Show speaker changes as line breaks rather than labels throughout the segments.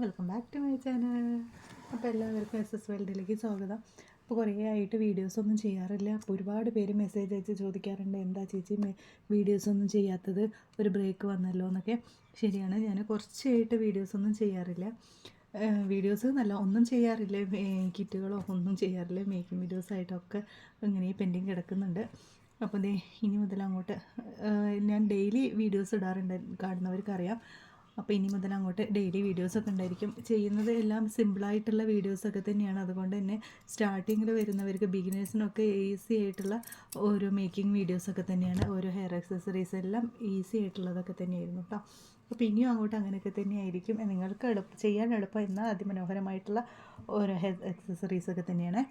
Welcome back to my channel. അപ്പോൾ എല്ലാവർക്കും SS വേൾഡിലേക്ക് സ്വാഗതം. അപ്പോൾ കുറേ ആയിട്ട് വീഡിയോസൊന്നും ചെയ്യാറില്ല. അപ്പോൾ ഒരുപാട് പേര് മെസ്സേജ് അയച്ച് ചോദിക്കാറുണ്ട്, എന്താ ചേച്ചി വീഡിയോസൊന്നും ചെയ്യാത്തത്, ഒരു ബ്രേക്ക് വന്നല്ലോ എന്നൊക്കെ. ശരിയാണ്, ഞാൻ കുറച്ചായിട്ട് വീഡിയോസൊന്നും ചെയ്യാറില്ല. വീഡിയോസ് നല്ല ഒന്നും ചെയ്യാറില്ല, കിറ്റുകളോ ഒന്നും ചെയ്യാറില്ല. മേക്കിംഗ് വീഡിയോസായിട്ടൊക്കെ ഇങ്ങനെ പെൻഡിങ് കിടക്കുന്നുണ്ട്. അപ്പോൾ ദേ ഇനി മുതൽ അങ്ങോട്ട് ഞാൻ ഡെയിലി വീഡിയോസ് ഇടാറുണ്ട്, കാണുന്നവർക്കറിയാം. അപ്പോൾ ഇനി മുതൽ അങ്ങോട്ട് ഡെയിലി വീഡിയോസൊക്കെ ഉണ്ടായിരിക്കും. ചെയ്യുന്നത് എല്ലാം സിമ്പിളായിട്ടുള്ള വീഡിയോസൊക്കെ തന്നെയാണ്. അതുകൊണ്ട് തന്നെ സ്റ്റാർട്ടിങ്ങിൽ വരുന്നവർക്ക് ബിഗിനേഴ്സിനൊക്കെ ഈസി ആയിട്ടുള്ള ഓരോ മേക്കിംഗ് വീഡിയോസൊക്കെ തന്നെയാണ്. ഓരോ ഹെയർ ആക്സസറീസ് എല്ലാം ഈസി ആയിട്ടുള്ളതൊക്കെ തന്നെയായിരുന്നു കേട്ടോ. അപ്പോൾ ഇനിയും അങ്ങോട്ട് അങ്ങനെയൊക്കെ തന്നെയായിരിക്കും. നിങ്ങൾക്ക് ചെയ്യാൻ എളുപ്പം എന്നാൽ അതിമനോഹരമായിട്ടുള്ള ഓരോ ഹെയർ ആക്സസറീസൊക്കെ തന്നെയാണ്.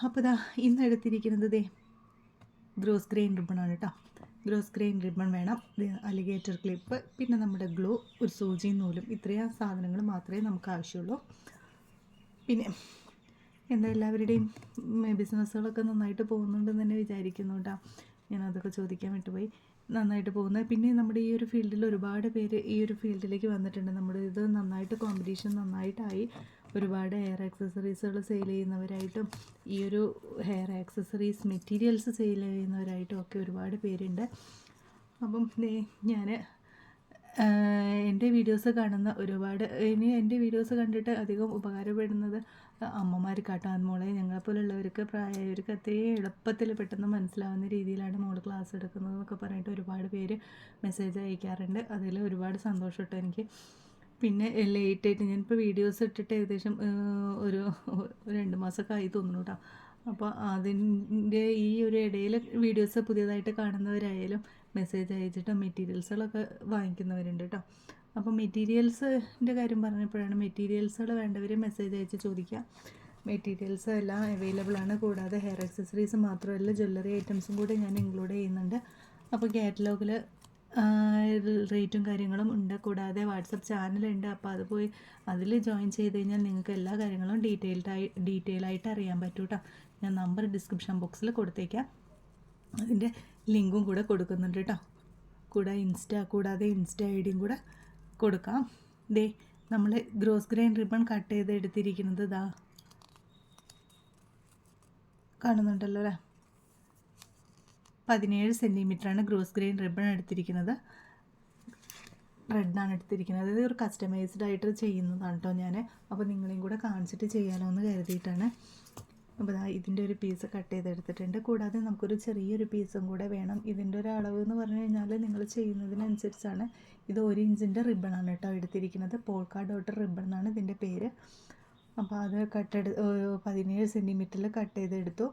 അപ്പോൾ ഇതാ ഇന്ന് എടുത്തിരിക്കുന്നത് ഗ്രോസ് ഗ്രെയിൻ റിബണാണ് കേട്ടോ. ഗ്രോസ് ഗ്രെയിൻ റിബൺ വേണം, അലിഗേറ്റർ ക്ലിപ്പ്, പിന്നെ നമ്മുടെ ഗ്ലൂ, ഒരു സൂചിയും നൂലും. ഇത്രയും സാധനങ്ങൾ മാത്രമേ നമുക്ക് ആവശ്യമുള്ളൂ. പിന്നെ എന്താ എല്ലാവരുടെയും ബിസിനസ്സുകളൊക്കെ നന്നായിട്ട് പോകുന്നുണ്ടെന്ന് തന്നെ വിചാരിക്കുന്നു കേട്ടോ. ഞാനതൊക്കെ ചോദിക്കാൻ വിട്ടുപോയി. നന്നായിട്ട് പോകുന്നത്. പിന്നെ നമ്മുടെ ഈ ഒരു ഫീൽഡിൽ ഒരുപാട് പേര് ഈ ഒരു ഫീൽഡിലേക്ക് വന്നിട്ടുണ്ട്. നമ്മുടെ ഇത് നന്നായിട്ട് കോമ്പറ്റീഷൻ നന്നായിട്ടായി. ഒരുപാട് ഹെയർ ആക്സസറീസുകൾ സെയിൽ ചെയ്യുന്നവരായിട്ടും ഈ ഒരു ഹെയർ ആക്സസറീസ് മെറ്റീരിയൽസ് സെയിൽ ചെയ്യുന്നവരായിട്ടും ഒക്കെ ഒരുപാട് പേരുണ്ട്. അപ്പം ഞാൻ എൻ്റെ വീഡിയോസ് കാണുന്ന ഒരുപാട് എൻ്റെ വീഡിയോസ് കണ്ടിട്ട് അധികം ഉപകാരപ്പെടുന്നത് അമ്മമാർക്കാട്ടോ. മോളെ ഞങ്ങളെപ്പോലുള്ളവർക്ക് പ്രായമായവർക്ക് അത്രയും എളുപ്പത്തിൽ പെട്ടെന്ന് മനസ്സിലാവുന്ന രീതിയിലാണ് മോൾ ക്ലാസ് എടുക്കുന്നത് എന്നൊക്കെ പറഞ്ഞിട്ട് ഒരുപാട് പേര് മെസ്സേജ് അയക്കാറുണ്ട്. അതിൽ ഒരുപാട് സന്തോഷം കേട്ടോ എനിക്ക്. പിന്നെ ലേറ്റായിട്ട് ഞാനിപ്പോൾ വീഡിയോസ് ഇട്ടിട്ട് ഏകദേശം ഒരു 2 മാസമൊക്കെ ആയി തോന്നുന്നു കേട്ടോ. അപ്പോൾ അതിൻ്റെ ഈ ഒരു ഇടയിൽ വീഡിയോസ് പുതിയതായിട്ട് കാണുന്നവരായാലും മെസ്സേജ് അയച്ചിട്ട് മെറ്റീരിയൽസുകളൊക്കെ വാങ്ങിക്കുന്നവരുണ്ട് കേട്ടോ. അപ്പോൾ മെറ്റീരിയൽസിൻ്റെ കാര്യം പറഞ്ഞപ്പോഴാണ്, മെറ്റീരിയൽസുകൾ വേണ്ടവർ മെസ്സേജ് അയച്ച് ചോദിക്കുക. മെറ്റീരിയൽസ് എല്ലാം അവൈലബിൾ ആണ്. കൂടാതെ ഹെയർ ആക്സസറീസ് മാത്രമല്ല, ജ്വല്ലറി ഐറ്റംസും കൂടി ഞാൻ ഇൻക്ലൂഡ് ചെയ്യുന്നുണ്ട്. അപ്പോൾ കാറ്റലോഗിൽ റേറ്റും കാര്യങ്ങളും ഉണ്ട്. കൂടാതെ വാട്സപ്പ് ചാനലുണ്ട്. അപ്പോൾ അത് പോയി അതിൽ ജോയിൻ ചെയ്ത് കഴിഞ്ഞാൽ നിങ്ങൾക്ക് എല്ലാ കാര്യങ്ങളും ഡീറ്റെയിൽ ആയിട്ട് അറിയാൻ പറ്റും കേട്ടോ. ഞാൻ നമ്പർ ഡിസ്ക്രിപ്ഷൻ ബോക്സിൽ കൊടുത്തേക്കാം. അതിൻ്റെ ലിങ്കും കൂടെ കൊടുക്കുന്നുണ്ട് കേട്ടോ. കൂടാതെ ഇൻസ്റ്റ ഐഡിയും കൂടെ കൊടുക്കാം. നമ്മൾ ഗ്രോസ് ഗ്രെയിൻ റിബൺ കട്ട് ചെയ്ത് എടുത്തിരിക്കുന്നത് ഇതാ കാണുന്നുണ്ടല്ലോ അല്ലേ. 17 സെൻറ്റിമീറ്ററാണ് ഗ്രോസ് ഗ്രെയിൻ റിബൺ എടുത്തിരിക്കുന്നത്. റെഡാണ് എടുത്തിരിക്കുന്നത്. ഇത് ഒരു കസ്റ്റമൈസ്ഡ് ആയിട്ട് ചെയ്യുന്നതാണ് കേട്ടോ ഞാൻ. അപ്പോൾ നിങ്ങളെയും കൂടെ കാണിച്ചിട്ട് ചെയ്യാമല്ലോ എന്ന് കരുതിയിട്ടാണ്. അപ്പോൾ ഇതിൻ്റെ ഒരു പീസ് കട്ട് ചെയ്തെടുത്തിട്ടുണ്ട്. കൂടാതെ നമുക്കൊരു ചെറിയൊരു പീസും കൂടെ വേണം. ഇതിൻ്റെ ഒരു അളവ് എന്ന് പറഞ്ഞു കഴിഞ്ഞാൽ നിങ്ങൾ ചെയ്യുന്നതിനനുസരിച്ചാണ്. ഇത് 1 ഇഞ്ചിൻ്റെ റിബണാണ് കേട്ടോ എടുത്തിരിക്കുന്നത്. പോൾക്ക ഡോട്ട് റിബൺ എന്നാണ് ഇതിൻ്റെ പേര്. അപ്പോൾ അത് 17 സെൻറ്റിമീറ്ററിൽ കട്ട് ചെയ്തെടുത്തു.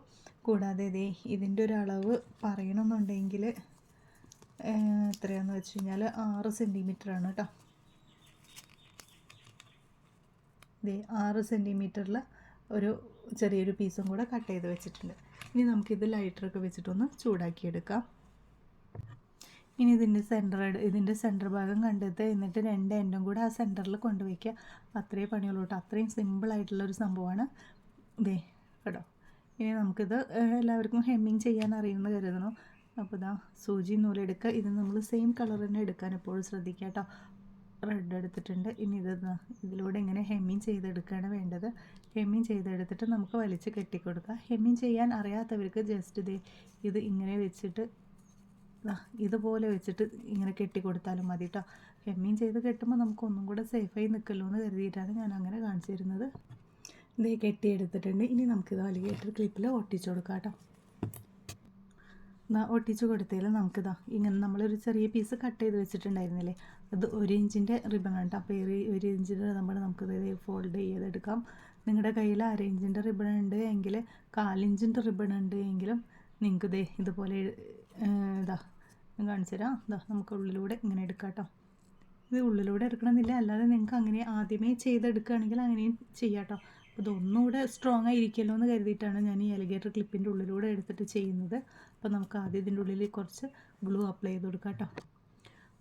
കൂടാതെ ഇതിൻ്റെ ഒരു അളവ് പറയണമെന്നുണ്ടെങ്കിൽ എത്രയാണെന്ന് വെച്ച് കഴിഞ്ഞാൽ 6 സെൻറ്റിമീറ്ററാണ് കേട്ടോ. 6 സെൻറ്റിമീറ്ററിൽ ഒരു ചെറിയൊരു പീസും കൂടെ കട്ട് ചെയ്ത് വെച്ചിട്ടുണ്ട്. ഇനി നമുക്കിത് ലൈറ്ററൊക്കെ വെച്ചിട്ടൊന്ന് ചൂടാക്കിയെടുക്കാം. ഇനി ഇതിൻ്റെ സെൻറ്റർ ഭാഗം കണ്ടെത്തുക, എന്നിട്ട് 2 എൻഡും കൂടെ ആ സെൻറ്ററിൽ കൊണ്ടുവയ്ക്കുക. അത്രയും പണിയുള്ളൂ കേട്ടോ. അത്രയും സിമ്പിളായിട്ടുള്ളൊരു സംഭവമാണ് കേട്ടോ. ഇനി നമുക്കിത് എല്ലാവർക്കും ഹെമ്മിങ് ചെയ്യാൻ അറിയുമെന്ന് കരുതണം. അപ്പോൾ സൂചി നൂലെടുക്കുക. ഇത് നമ്മൾ സെയിം കളർ തന്നെ എടുക്കാൻ എപ്പോഴും ശ്രദ്ധിക്കുക കേട്ടോ. റെഡ് എടുത്തിട്ടുണ്ട്. ഇനി ഇതിലൂടെ ഇങ്ങനെ ഹെമ്മിങ് ചെയ്തെടുക്കുകയാണ് വേണ്ടത്. ഹെമ്മിങ് ചെയ്തെടുത്തിട്ട് നമുക്ക് വലിച്ച് കെട്ടിക്കൊടുക്കുക. ഹെമ്മിങ് ചെയ്യാൻ അറിയാത്തവർക്ക് ജസ്റ്റ് ഇത് ഇങ്ങനെ വെച്ചിട്ട് ഇതുപോലെ വെച്ചിട്ട് ഇങ്ങനെ കെട്ടിക്കൊടുത്താലും മതി കേട്ടോ. ഹെമ്മിങ് ചെയ്ത് കെട്ടുമ്പോൾ നമുക്ക് ഒന്നും കൂടെ സേഫായി നിൽക്കല്ലോ എന്ന് കരുതിയിട്ടാണ് ഞാൻ അങ്ങനെ കാണിച്ചു തരുന്നത്. കെട്ടിയെടുത്തിട്ടുണ്ട്. ഇനി നമുക്കിത് അലിഗേറ്റർ ക്ലിപ്പിൽ ഒട്ടിച്ചു കൊടുക്കാം കേട്ടോ. ഒട്ടിച്ചു കൊടുത്തതിൽ നമുക്കിതാ ഇങ്ങനെ നമ്മളൊരു ചെറിയ പീസ് കട്ട് ചെയ്ത് വെച്ചിട്ടുണ്ടായിരുന്നില്ലേ, അത് 1 ഇഞ്ചിൻ്റെ റിബണാണ് കേട്ടോ. അപ്പോൾ 1 ഇഞ്ചിൻ്റെ നമുക്കിത് ഫോൾഡ് ചെയ്തെടുക്കാം. നിങ്ങളുടെ കയ്യിൽ 1/2 ഇഞ്ചിൻ്റെ റിബൺ ഉണ്ട് എങ്കിൽ, 1/4 ഇഞ്ചിൻ്റെ റിബൺ ഉണ്ട് എങ്കിലും നിങ്ങൾക്ക് ഇതുപോലെ ഞാൻ കാണിച്ചു തരാം. നമുക്ക് ഉള്ളിലൂടെ ഇങ്ങനെ എടുക്കാം കേട്ടോ. ഇത് ഉള്ളിലൂടെ എടുക്കണമെന്നില്ല, അല്ലാതെ നിങ്ങൾക്ക് അങ്ങനെ ആദ്യമേ ചെയ്തെടുക്കുകയാണെങ്കിൽ അങ്ങനെയും ചെയ്യാം കേട്ടോ. അപ്പോൾ ഇതൊന്നുകൂടെ സ്ട്രോങ് ആയിരിക്കുമല്ലോ എന്ന് കരുതിയിട്ടാണ് ഞാൻ ഈ അലിഗേറ്റർ ക്ലിപ്പിൻ്റെ ഉള്ളിലൂടെ എടുത്തിട്ട് ചെയ്യുന്നത്. അപ്പോൾ നമുക്ക് ആദ്യം ഇതിൻ്റെ ഉള്ളിൽ കുറച്ച് ഗ്ലൂ അപ്ലൈ ചെയ്ത് കൊടുക്കാം കേട്ടോ.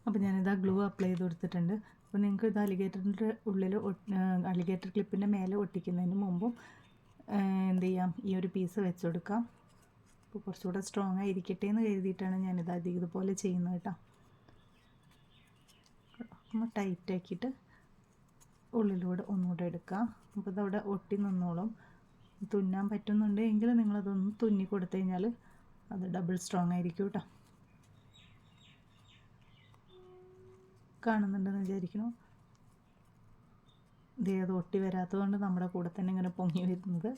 അപ്പോൾ ഞാനിതാ ഗ്ലൂ അപ്ലൈ ചെയ്ത് കൊടുത്തിട്ടുണ്ട്. അപ്പോൾ നിങ്ങൾക്ക് ഇത് അലിഗേറ്ററിൻ്റെ ഉള്ളിൽ അലിഗേറ്റർ ക്ലിപ്പിൻ്റെ മേലെ ഒട്ടിക്കുന്നതിന് മുമ്പും എന്ത് ചെയ്യാം, ഈ ഒരു പീസ് വെച്ച് കൊടുക്കാം. അപ്പോൾ കുറച്ചുകൂടെ സ്ട്രോങ് ആയിരിക്കട്ടെ എന്ന് കരുതിയിട്ടാണ് ഞാനിത് ഇതുപോലെ ചെയ്യുന്നത് കേട്ടോ. ഒന്ന് ടൈറ്റാക്കിയിട്ട് ഉള്ളിലൂടെ ഒന്നുകൂടെ എടുക്കാം. അപ്പോൾ ഇതവിടെ ഒട്ടി നിന്നോളും. തുന്നാൻ പറ്റുന്നുണ്ട് എങ്കിൽ നിങ്ങളതൊന്ന് തുന്നി കൊടുത്തു കഴിഞ്ഞാൽ അത് ഡബിൾ സ്ട്രോങ് ആയിരിക്കും കേട്ടോ. കാണുന്നുണ്ടെന്ന് വിചാരിക്കുന്നു. ഇതേ അത് ഒട്ടി വരാത്തതുകൊണ്ട് നമ്മുടെ കൂടെ തന്നെ ഇങ്ങനെ പൊങ്ങി വരുന്നത്.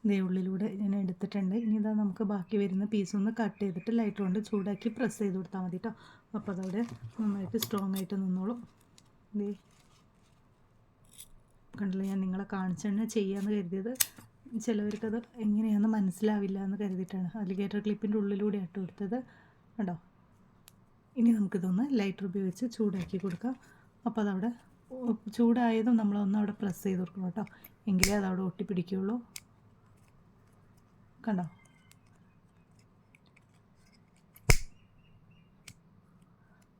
ഇതേ ഉള്ളിലൂടെ ഞാൻ എടുത്തിട്ടുണ്ട്. ഇനി ഇതാ നമുക്ക് ബാക്കി വരുന്ന പീസൊന്ന് കട്ട് ചെയ്തിട്ട് ലൈറ്റർ കൊണ്ട് ചൂടാക്കി പ്രസ് ചെയ്ത് കൊടുത്താൽ മതി കേട്ടോ. അപ്പോൾ അതവിടെ നന്നായിട്ട് സ്ട്രോങ് ആയിട്ട് നിന്നോളും. ഇതേ കണ്ടില്ല, ഞാൻ നിങ്ങളെ കാണിച്ചാണ് ചെയ്യാമെന്ന് കരുതിയത്. ചിലവർക്കത് എങ്ങനെയാണെന്ന് മനസ്സിലാവില്ല എന്ന് കരുതിയിട്ടാണ് അലിഗേറ്റർ ക്ലിപ്പിൻ്റെ ഉള്ളിലൂടെ ഇട്ട് കൊടുത്തത് കേട്ടോ. ഇനി നമുക്കിതൊന്ന് ലൈറ്റർ ഉപയോഗിച്ച് ചൂടാക്കി കൊടുക്കാം. അപ്പോൾ അതവിടെ ചൂടായതും നമ്മളൊന്ന് അവിടെ പ്രസ് ചെയ്ത് കൊടുക്കണം കേട്ടോ, എങ്കിലേ അതവിടെ ഒട്ടിപ്പിടിക്കുകയുള്ളൂ. കണ്ടോ,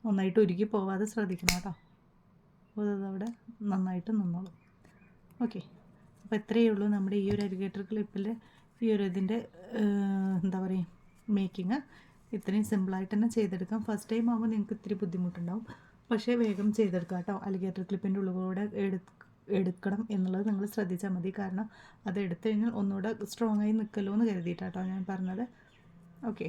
ഒന്നായിട്ട് ഉരുക്കി പോവാതെ ശ്രദ്ധിക്കണം കേട്ടോ. അപ്പോൾ അതവിടെ നന്നായിട്ട് നിന്നോളും. ഓക്കെ, അപ്പോൾ ഇത്രയേ ഉള്ളൂ നമ്മുടെ ഈ ഒരു അലിഗേറ്റർ ക്ലിപ്പിൽ ഈ ഒരു ഇതിൻ്റെ എന്താ പറയുക മേക്കിങ്. ഇത്രയും സിമ്പിളായിട്ട് തന്നെ ചെയ്തെടുക്കാം. ഫസ്റ്റ് ടൈം ആകുമ്പോൾ നിങ്ങൾക്ക് ഇത്തിരി ബുദ്ധിമുട്ടുണ്ടാവും, പക്ഷേ വേഗം ചെയ്തെടുക്കാം കേട്ടോ. അലിഗേറ്റർ ക്ലിപ്പിൻ്റെ ഉള്ളിലൂടെ എടുക്കണം എന്നുള്ളത് നിങ്ങൾ ശ്രദ്ധിച്ചാൽ മതി. കാരണം അത് എടുത്തു കഴിഞ്ഞാൽ ഒന്നുകൂടെ സ്ട്രോങ് ആയി നിൽക്കല്ലോ എന്ന് കരുതിയിട്ടാട്ടോ ഞാൻ പറഞ്ഞത്. ഓക്കെ,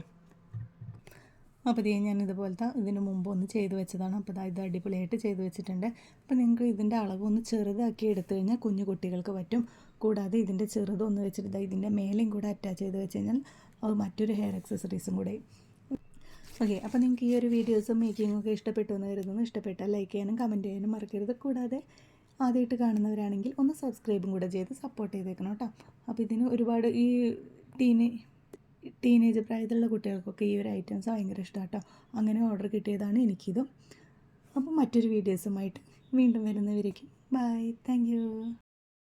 അപ്പോൾ ഇതേ ഞാൻ ഇതുപോലത്തെ ഇതിന് മുമ്പ് ഒന്ന് ചെയ്ത് വെച്ചതാണ്. അപ്പോൾ ഇത് അടിപൊളിയായിട്ട് ചെയ്ത് വെച്ചിട്ടുണ്ട്. അപ്പോൾ നിങ്ങൾക്ക് ഇതിൻ്റെ അളവ് ഒന്ന് ചെറുതാക്കി എടുത്തു കഴിഞ്ഞാൽ കുഞ്ഞു കുട്ടികൾക്ക് പറ്റും. കൂടാതെ ഇതിൻ്റെ ചെറുതൊന്ന് വെച്ചിട്ട് ഇതിൻ്റെ മേലെയും കൂടെ അറ്റാച്ച് ചെയ്ത് വെച്ച് കഴിഞ്ഞാൽ അത് മറ്റൊരു ഹെയർ ആക്സസറീസും കൂടെ. ഓക്കെ, അപ്പോൾ നിങ്ങൾക്ക് ഈ ഒരു വീഡിയോസും മേക്കിങ്ങൊക്കെ ഇഷ്ടപ്പെട്ടു എന്ന് കരുതുന്നു. ഇഷ്ടപ്പെട്ടാൽ ലൈക്ക് ചെയ്യാനും കമൻറ്റ് ചെയ്യാനും മറക്കരുത്. കൂടാതെ ആദ്യമായിട്ട് കാണുന്നവരാണെങ്കിൽ ഒന്ന് സബ്സ്ക്രൈബും കൂടെ ചെയ്ത് സപ്പോർട്ട് ചെയ്തേക്കണം കേട്ടോ. അപ്പോൾ ഇതിന് ഒരുപാട് ഈ ടീനേജ് പ്രായത്തിലുള്ള കുട്ടികൾക്കൊക്കെ ഈ ഒരു ഐറ്റംസ് ഭയങ്കര ഇഷ്ടമാണ് കേട്ടോ. അങ്ങനെ ഓർഡർ കിട്ടിയതാണ് എനിക്കിതും. അപ്പോൾ മറ്റൊരു വീഡിയോസുമായിട്ട് വീണ്ടും വരുന്നവരേക്കും ബൈ, താങ്ക് യു.